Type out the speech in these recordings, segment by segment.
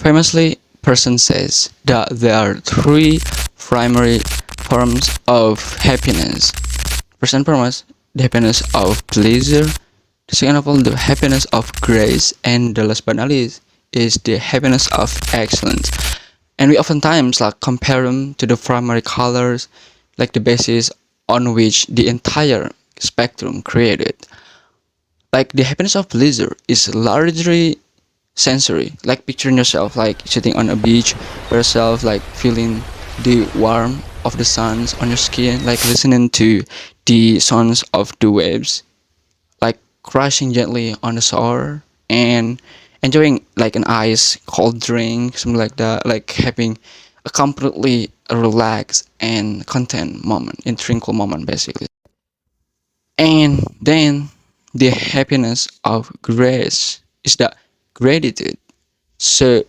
Famously, person says that there are three primary forms of happiness. First and foremost, the happiness of pleasure. The second of all, the happiness of grace, and the last but not least is the happiness of excellence. And we oftentimes like compare them to the primary colors, like the basis on which the entire spectrum created. Like the happiness of pleasure is largely sensory, like picturing yourself like sitting on a beach by yourself, like feeling the warmth of the suns on your skin, like listening to the sounds of the waves, like crashing gently on the shore, and enjoying like an ice cold drink, something like that, like having a completely relaxed and content moment, in tranquil moment basically. And then the happiness of grace is the gratitude. So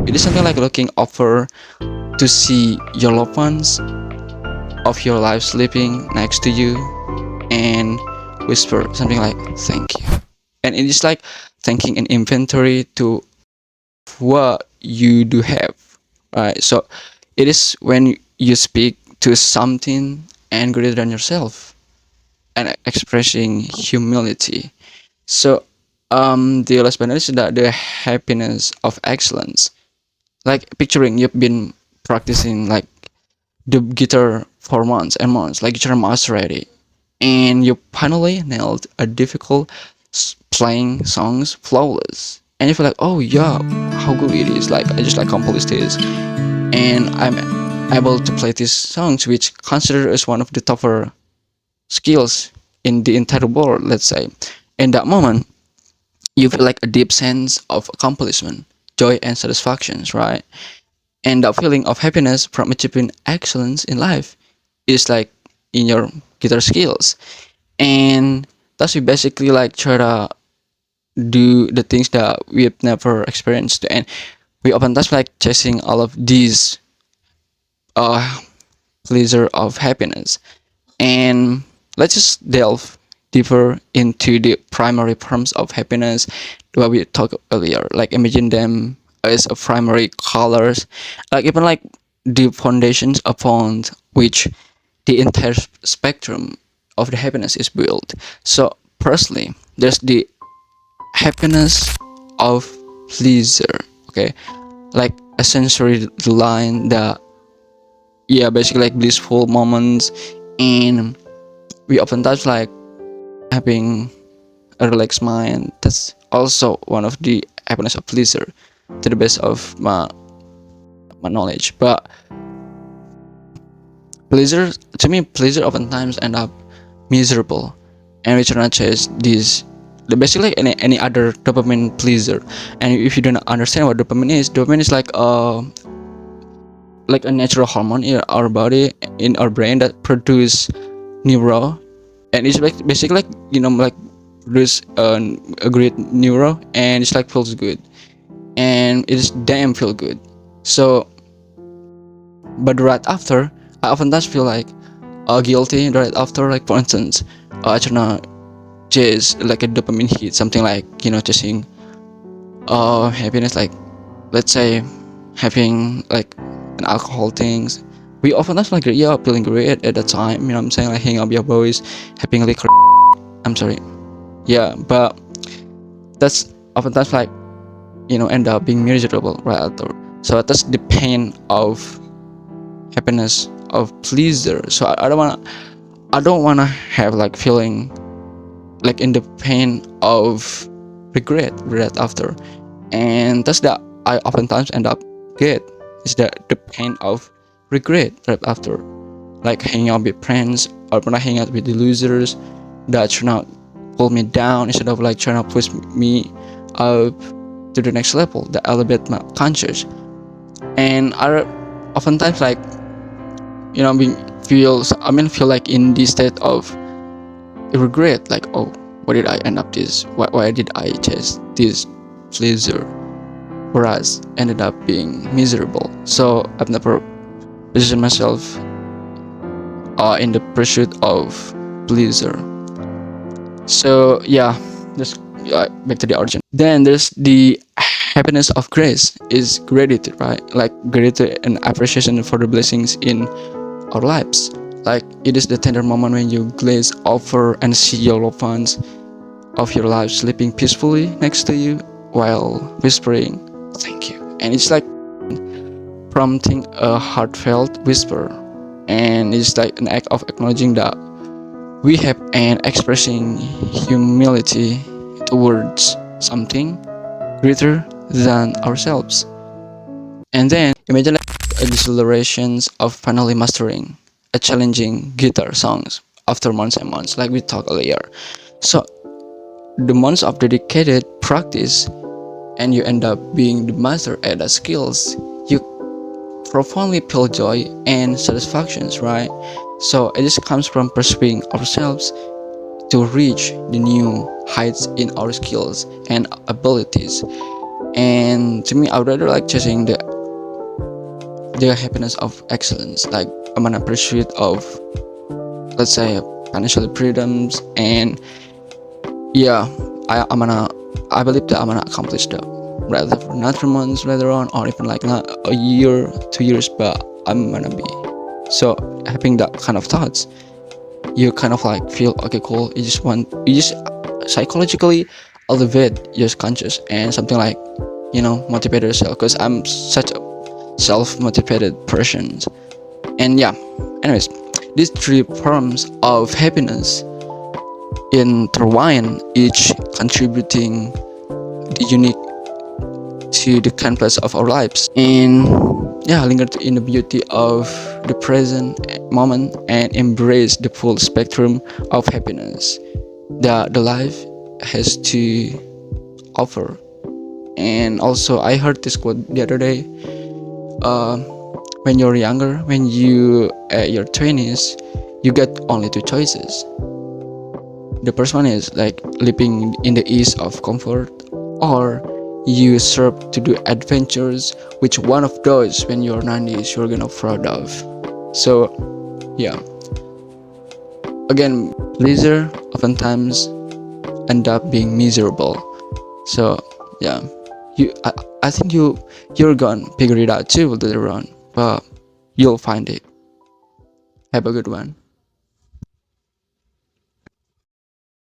it is something like looking over to see your loved ones of your life sleeping next to you and whisper something like thank you. And it is like thanking an inventory to what you do have. Right. So it is when you speak to something and greater than yourself and expressing humility. So the last but not least is that the happiness of excellence. Like picturing you've been practicing like the guitar for months and months, like guitar master already, and you finally nailed a difficult playing songs flawless, and you feel like, oh yeah, how good it is! Like I just like accomplished this, and I'm able to play these songs, which considered as one of the tougher skills in the entire world. Let's say, in that moment, you feel like a deep sense of accomplishment, joy, and satisfactions, right? And the feeling of happiness from achieving excellence in life is like in your guitar skills. And thus we basically like try to do the things that we've never experienced, and we often just like chasing all of these uh pleasure of happiness. And let's just delve deeper into the primary forms of happiness that we talked earlier. Like imagine them as a primary colors, like even like the foundations upon which the entire spectrum of the happiness is built. So firstly, there's the happiness of pleasure. Okay, like a sensory line that, yeah, basically like blissful moments, and we often touch like having a relaxed mind. That's also one of the happiness of pleasure, to the best of my knowledge. But pleasure, to me, pleasure oftentimes end up miserable, and we try to chase this. Basically, like any other dopamine pleasure. And if you don't understand what dopamine is like a natural hormone in our body, in our brain, that produce neuro, and it's like basically like like produce a great neuro, and it's like feels good, and it's damn feel good. So but right after, I often does feel like guilty right after, like for instance, I tryna chase like a dopamine hit, something like chasing happiness, like let's say having like an alcohol things. We often that's like, yeah, feeling great at the time, what I'm saying, like hanging out with your boys, having liquor. I'm sorry, yeah, but that's oftentimes like end up being miserable right after. So that's the pain of happiness of pleasure. So I don't wanna have like feeling like in the pain of regret after, and that's that I oftentimes end up get, is that the pain of regret right after, like hanging out with friends, or when I hang out with the losers that trying to pull me down instead of like trying to push me up to the next level that elevate my conscious. And I oftentimes like being feel like in this state of regret, like, oh, why did I end up this, why did I chase this pleasure, whereas ended up being miserable. So I've never positioned myself in the pursuit of pleasure. So yeah, just back to the origin. Then there's the happiness of grace is gratitude, right? Like gratitude and appreciation for the blessings in our lives. Like it is the tender moment when you glaze over and see your loved ones of your life sleeping peacefully next to you while whispering thank you, and it's like prompting a heartfelt whisper, and it's like an act of acknowledging that we have and expressing humility towards something greater than ourselves. And then imagine like exhilarations of finally mastering a challenging guitar songs after months and months, like we talked earlier. So the months of dedicated practice, and you end up being the master at the skills, you profoundly feel joy and satisfactions, right? So it just comes from pursuing ourselves to reach the new heights in our skills and abilities. And to me, I would rather like chasing the happiness of excellence. Like I'm gonna pursuit of, let's say, financial freedoms, and yeah, I believe that I'm gonna accomplish that, rather for not 3 months later on, or even like not a year, 2 years, but I'm gonna be. So having that kind of thoughts, you kind of like feel okay, cool. You just psychologically elevate your conscious and something like, motivate yourself. Because I'm such a self-motivated person, and yeah. Anyways, these three forms of happiness intertwine, each contributing the unique to the canvas of our lives, and yeah, linger in the beauty of the present moment and embrace the full spectrum of happiness that the life has to offer. And also, I heard this quote the other day. When you're younger, when you at your 20s, you get only two choices. The first one is like living in the ease of comfort, or you serve to do adventures. Which one of those, when you're 90s, you're gonna proud of? So yeah, again, leisure oftentimes end up being miserable. So yeah, I think you're gonna figure it out too later on, but you'll find it. Have a good one.